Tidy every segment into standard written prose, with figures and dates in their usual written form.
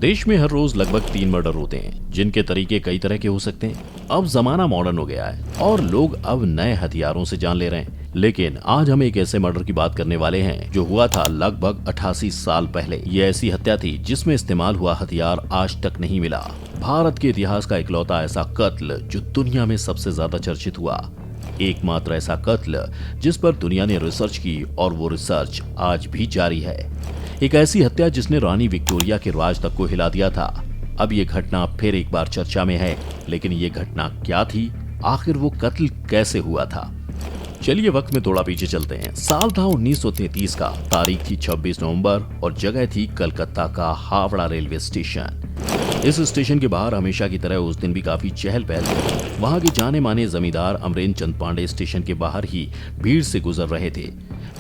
देश में हर रोज लगभग 3 मर्डर होते हैं, जिनके तरीके कई तरह के हो सकते हैं। अब जमाना मॉडर्न हो गया है और लोग अब नए हथियारों से जान ले रहे हैं। लेकिन आज हम एक ऐसे मर्डर की बात करने वाले हैं जो हुआ था लगभग 88 साल पहले। ये ऐसी हत्या थी जिसमें इस्तेमाल हुआ हथियार आज तक नहीं मिला। भारत के इतिहास का इकलौता ऐसा कत्ल जो दुनिया में सबसे ज्यादा चर्चित हुआ। एकमात्र ऐसा कत्ल जिस पर दुनिया ने रिसर्च की और वो रिसर्च आज भी जारी है। एक ऐसी हत्या जिसने रानी विक्टोरिया के राज तक को हिला दिया था। अब ये घटना फिर एक बार चर्चा में है, लेकिन ये घटना क्या थी, आखिर वो कत्ल कैसे हुआ था? चलिए वक्त में थोड़ा पीछे चलते हैं। साल था 1933 का, तारीख थी 26 नवंबर और जगह थी कलकत्ता का हावड़ा रेलवे स्टेशन। इस स्टेशन के बाहर हमेशा की तरह उस दिन भी काफी चहल पहल थी। वहां के जाने माने जमींदार अमरेंद्र चंद पांडे स्टेशन के बाहर ही भीड़ से गुजर रहे थे।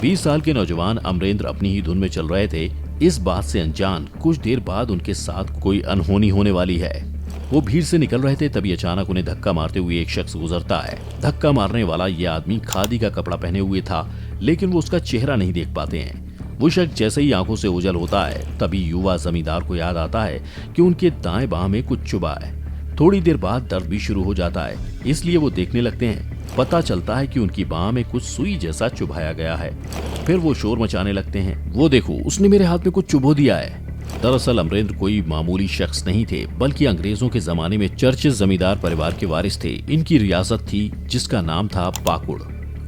20 साल के नौजवान अमरेंद्र अपनी ही धुन में चल रहे थे, इस बात से अनजान कुछ देर बाद उनके साथ कोई अनहोनी होने वाली है। वो भीड़ से निकल रहे थे, तभी अचानक उन्हें धक्का मारते हुए एक शख्स गुजरता है। धक्का मारने वाला ये आदमी खादी का कपड़ा पहने हुए था, लेकिन वो उसका चेहरा नहीं देख पाते हैं। वो शख्स जैसे ही आंखों से ओझल होता है, तभी युवा जमींदार को याद आता है कि उनके दाएं बाह में कुछ चुभा है। थोड़ी देर बाद दर्द भी शुरू हो जाता है, इसलिए वो देखने लगते हैं। पता चलता है कि उनकी बाह में कुछ सुई जैसा चुभाया गया है। फिर वो शोर मचाने लगते हैं, वो देखो, उसने मेरे हाथ में कुछ चुभो दिया है। दरअसल अमरेंद्र कोई मामूली शख्स नहीं थे, बल्कि अंग्रेजों के जमाने में चर्चित जमींदार परिवार के वारिस थे। इनकी रियासत थी जिसका नाम था पाकुड़।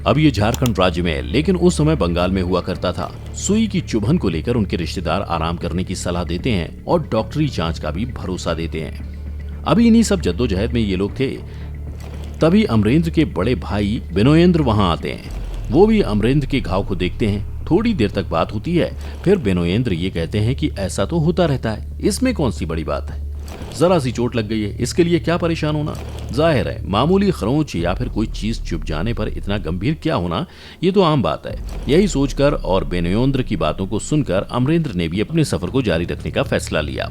अब ये झारखंड राज्य में है, लेकिन उस समय बंगाल में हुआ करता था। सुई की चुभन को लेकर उनके रिश्तेदार आराम करने की सलाह देते हैं और डॉक्टरी जांच का भी भरोसा देते हैं। अभी इन्हीं सब जद्दोजहद में ये लोग थे। तभी अमरेंद्र के बड़े भाई बिनोयेंद्र वहां आते हैं। वो भी अमरेंद्र के घाव को देखते हैं। थोड़ी देर तक बात होती है, फिर बिनोयेंद्र ये कहते हैं कि ऐसा तो होता रहता है, इसमें कौन सी बड़ी बात है। जरा सी चोट लग गई है, इसके लिए क्या परेशान होना। जाहिर है मामूली खरोंच या फिर कोई चीज चुभ जाने पर इतना गंभीर क्या होना, ये तो आम बात है। यही सोचकर और बिनोयेंद्र की बातों को सुनकर अमरेंद्र ने भी अपने सफर को जारी रखने का फैसला लिया।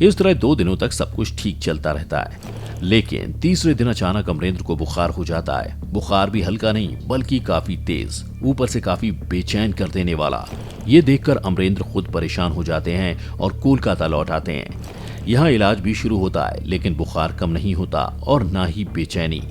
इस तरह 2 दिनों तक सब कुछ ठीक चलता रहता है, लेकिन तीसरे दिन अचानक अमरेंद्र को बुखार हो जाता है। बुखार भी हल्का नहीं, बल्कि काफी तेज, ऊपर से काफी बेचैन कर देने वाला। ये देखकर अमरेंद्र खुद परेशान हो जाते हैं और कोलकाता लौट आते हैं। यहाँ इलाज भी शुरू होता है, लेकिन बुखार कम नहीं होता और ना ही बेचैनी,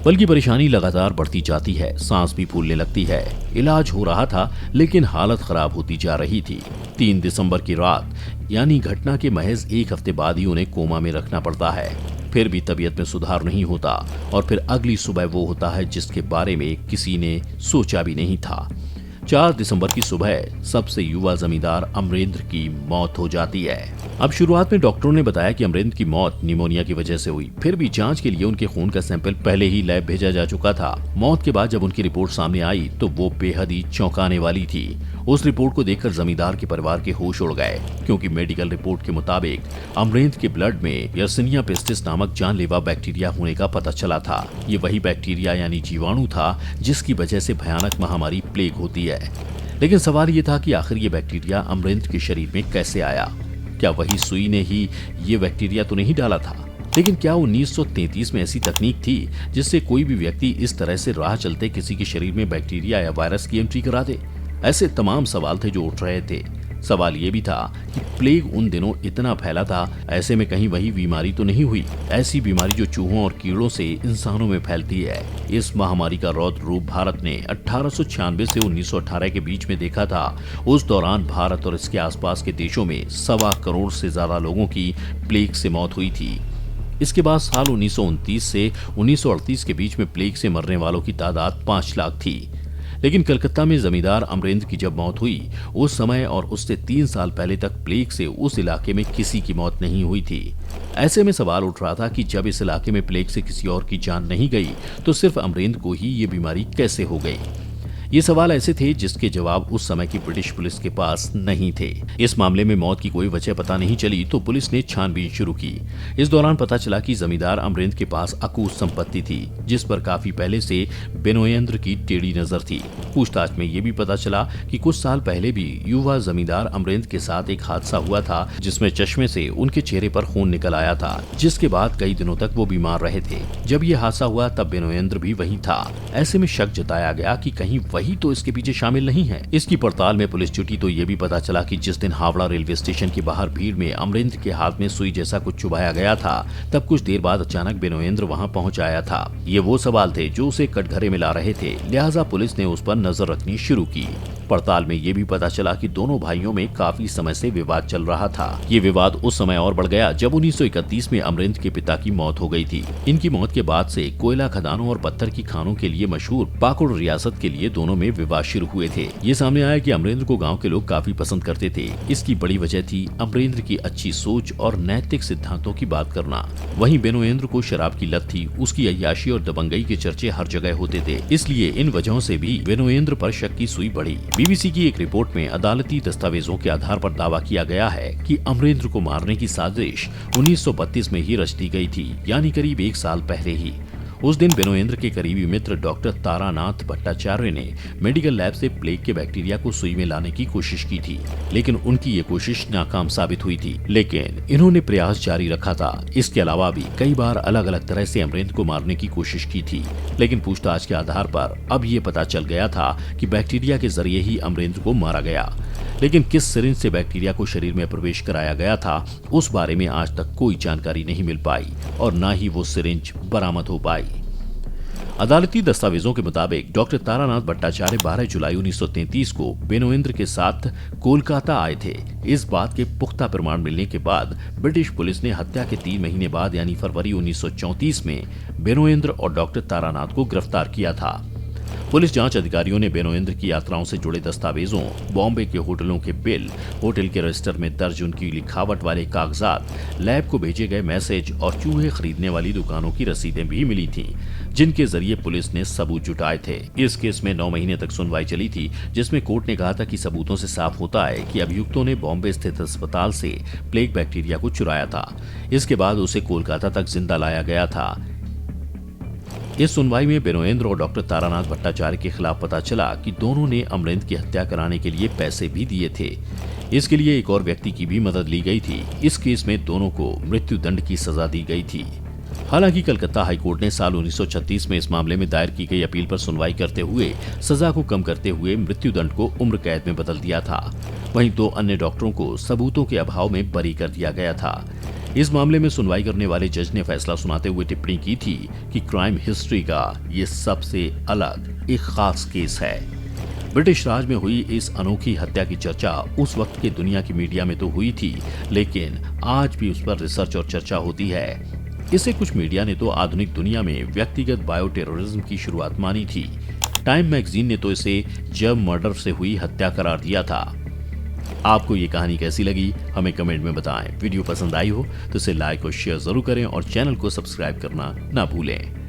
बल्कि परेशानी लगातार बढ़ती जाती है। सांस भी फूलने लगती है। इलाज हो रहा था, लेकिन हालत खराब होती जा रही थी। 3 दिसंबर की रात, यानी घटना के महज 1 हफ्ते बाद ही उन्हें कोमा में रखना पड़ता है। फिर भी तबीयत में सुधार नहीं होता और फिर अगली सुबह वो होता है जिसके बारे में किसी ने सोचा भी नहीं था। 4 दिसंबर की सुबह सबसे युवा जमींदार अमरेंद्र की मौत हो जाती है। अब शुरुआत में डॉक्टरों ने बताया कि अमरेंद्र की मौत निमोनिया की वजह से हुई। फिर भी जांच के लिए उनके खून का सैंपल पहले ही लैब भेजा जा चुका था। मौत के बाद जब उनकी रिपोर्ट सामने आई तो वो बेहद ही चौंकाने वाली थी। उस रिपोर्ट को देखकर जमींदार के परिवार के होश उड़ गए, क्योंकि मेडिकल रिपोर्ट के मुताबिक अमरेंद्र के ब्लड में यर्सिनिया पेस्टिस नामक जानलेवा बैक्टीरिया होने का पता चला था। ये वही बैक्टीरिया यानी जीवाणु था जिसकी वजह से भयानक महामारी प्लेग होती है। लेकिन सवाल ये था कि आखिर ये बैक्टीरिया अमरेंद्र के शरीर में कैसे आया। क्या वही सुई ने ही ये बैक्टीरिया तो नहीं डाला था? लेकिन क्या 1933 में ऐसी तकनीक थी जिससे कोई भी व्यक्ति इस तरह से राह चलते किसी के शरीर में बैक्टीरिया या वायरस की एंट्री करा दे? ऐसे तमाम सवाल थे जो उठ रहे थे। सवाल ये भी था कि प्लेग उन दिनों इतना फैला था, ऐसे में कहीं वही बीमारी तो नहीं हुई, ऐसी बीमारी जो चूहों और कीड़ों से इंसानों में फैलती है। इस महामारी का रौद्र रूप भारत ने 1896 से 1918 के बीच में देखा था। उस दौरान भारत और इसके आसपास के देशों में 1.25 करोड़ से ज्यादा लोगों की प्लेग से मौत हुई थी। इसके बाद साल 1929 से 1938 के बीच में प्लेग से मरने वालों की तादाद 5 लाख थी। लेकिन कलकत्ता में जमींदार अमरेंद्र की जब मौत हुई, उस समय और उससे 3 साल पहले तक प्लेग से उस इलाके में किसी की मौत नहीं हुई थी। ऐसे में सवाल उठ रहा था कि जब इस इलाके में प्लेग से किसी और की जान नहीं गई, तो सिर्फ अमरेंद्र को ही ये बीमारी कैसे हो गई? ये सवाल ऐसे थे जिसके जवाब उस समय की ब्रिटिश पुलिस के पास नहीं थे। इस मामले में मौत की कोई वजह पता नहीं चली तो पुलिस ने छानबीन शुरू की। इस दौरान पता चला कि जमींदार अमरेंद्र के पास अकूत संपत्ति थी, जिस पर काफी पहले से बिनोयेंद्र की टेढ़ी नजर थी। पूछताछ में ये भी पता चला कि कुछ साल पहले भी युवा जमींदार अमरेंद्र के साथ एक हादसा हुआ था, जिसमें चश्मे से उनके चेहरे पर खून निकल आया था, जिसके बाद कई दिनों तक वो बीमार रहे थे। जब ये हादसा हुआ तब बिनोयेंद्र भी वहीं था। ऐसे में शक जताया गया कि कहीं वही वही तो इसके पीछे शामिल नहीं है। इसकी पड़ताल में पुलिस जुटी तो ये भी पता चला कि जिस दिन हावड़ा रेलवे स्टेशन के बाहर भीड़ में अमरेंद्र के हाथ में सुई जैसा कुछ चुभाया गया था, तब कुछ देर बाद अचानक बेनोएंद्र वहां पहुंच आया था। ये वो सवाल थे जो उसे कटघरे में ला रहे थे, लिहाजा पुलिस ने उस पर नजर रखनी शुरू की। पड़ताल में ये भी पता चला कि दोनों भाइयों में काफी समय से विवाद चल रहा था। ये विवाद उस समय और बढ़ गया जब 1931 में अमरेंद्र के पिता की मौत हो गई थी। इनकी मौत के बाद से कोयला खदानों और पत्थर की खानों के लिए मशहूर पाकुड़ रियासत के लिए दोनों में विवाद शुरू हुए थे। ये सामने आया कि अमरेंद्र को गांव के लोग काफी पसंद करते थे। इसकी बड़ी वजह थी अमरेंद्र की अच्छी सोच और नैतिक सिद्धांतों की बात करना। वहीं बेनोएंद्र को शराब की लत थी। उसकी अय्याशी और दबंगई के चर्चे हर जगह होते थे, इसलिए इन वजहों से भी बेनोएंद्र पर शक की सुई बढ़ी। बीबीसी की एक रिपोर्ट में अदालती दस्तावेजों के आधार पर दावा किया गया है कि अमरेंद्र को मारने की साजिश 1932 में ही रच दी गई थी, यानी करीब 1 साल पहले ही। उस दिन बेनोएंद्र के करीबी मित्र डॉक्टर तारानाथ भट्टाचार्य ने मेडिकल लैब से प्लेग के बैक्टीरिया को सुई में लाने की कोशिश की थी, लेकिन उनकी ये कोशिश नाकाम साबित हुई थी। लेकिन इन्होंने प्रयास जारी रखा था। इसके अलावा भी कई बार अलग अलग तरह से अमरेंद्र को मारने की कोशिश की थी, लेकिन पूछताछ के आधार पर अब ये पता चल गया था कि बैक्टीरिया के जरिए ही अमरेंद्र को मारा गया। लेकिन किस सिरिंज से बैक्टीरिया को शरीर में प्रवेश कराया गया था, उस बारे में आज तक कोई जानकारी नहीं मिल पाई और न ही वो सिरिंज बरामद हो पाई। अदालती दस्तावेजों के मुताबिक डॉक्टर तारानाथ भट्टाचार्य 12 जुलाई 1933 को बेनोएंद्र के साथ कोलकाता आए थे। इस बात के पुख्ता प्रमाण मिलने के बाद ब्रिटिश पुलिस ने हत्या के 3 महीने बाद यानी फरवरी 1934 में बेनोएंद्र और डॉक्टर तारानाथ को गिरफ्तार किया था। पुलिस जांच अधिकारियों ने बेनोएंद्र की यात्राओं से जुड़े दस्तावेजों, बॉम्बे के होटलों के बिल, होटल के रजिस्टर में दर्ज उनकी लिखावट वाले कागजात, लैब को भेजे गए मैसेज और चूहे खरीदने वाली दुकानों की रसीदें भी मिली थीं, जिनके जरिए पुलिस ने सबूत जुटाए थे। इस केस में 9 महीने तक सुनवाई चली थी, जिसमें कोर्ट ने कहा था कि सबूतों से साफ होता है कि अभियुक्तों ने बॉम्बे स्थित अस्पताल से प्लेग बैक्टीरिया को चुराया था। इसके बाद उसे कोलकाता तक जिंदा लाया गया था। इस सुनवाई में बेनोएंद्र और डॉक्टर तारानाथ भट्टाचार्य के खिलाफ पता चला कि दोनों ने अमरेंद्र की हत्या कराने के लिए पैसे भी दिए थे। इसके लिए एक और व्यक्ति की भी मदद ली गई थी। इस केस में दोनों को मृत्यु दंड की सजा दी गई थी। हालांकि कलकत्ता हाईकोर्ट ने साल 1936 में इस मामले में दायर की गई अपील पर सुनवाई करते हुए सजा को कम करते हुए मृत्यु दंड को उम्र कैद में बदल दिया था। वहीं 2 अन्य डॉक्टरों को सबूतों के अभाव में बरी कर दिया गया था। इस मामले में सुनवाई करने वाले जज ने फैसला सुनाते हुए टिप्पणी की थी कि क्राइम हिस्ट्री का ये सबसे अलग एक खास केस है। ब्रिटिश राज में हुई इस अनोखी हत्या की चर्चा उस वक्त के दुनिया की मीडिया में तो हुई थी, लेकिन आज भी उस पर रिसर्च और चर्चा होती है। इसे कुछ मीडिया ने तो आधुनिक दुनिया में व्यक्तिगत बायो टेररिज्म की शुरुआत मानी थी। टाइम मैगजीन ने तो इसे जब मर्डर से हुई हत्या करार दिया था। आपको ये कहानी कैसी लगी हमें कमेंट में बताएं। वीडियो पसंद आई हो तो इसे लाइक और शेयर जरूर करें और चैनल को सब्सक्राइब करना ना भूलें।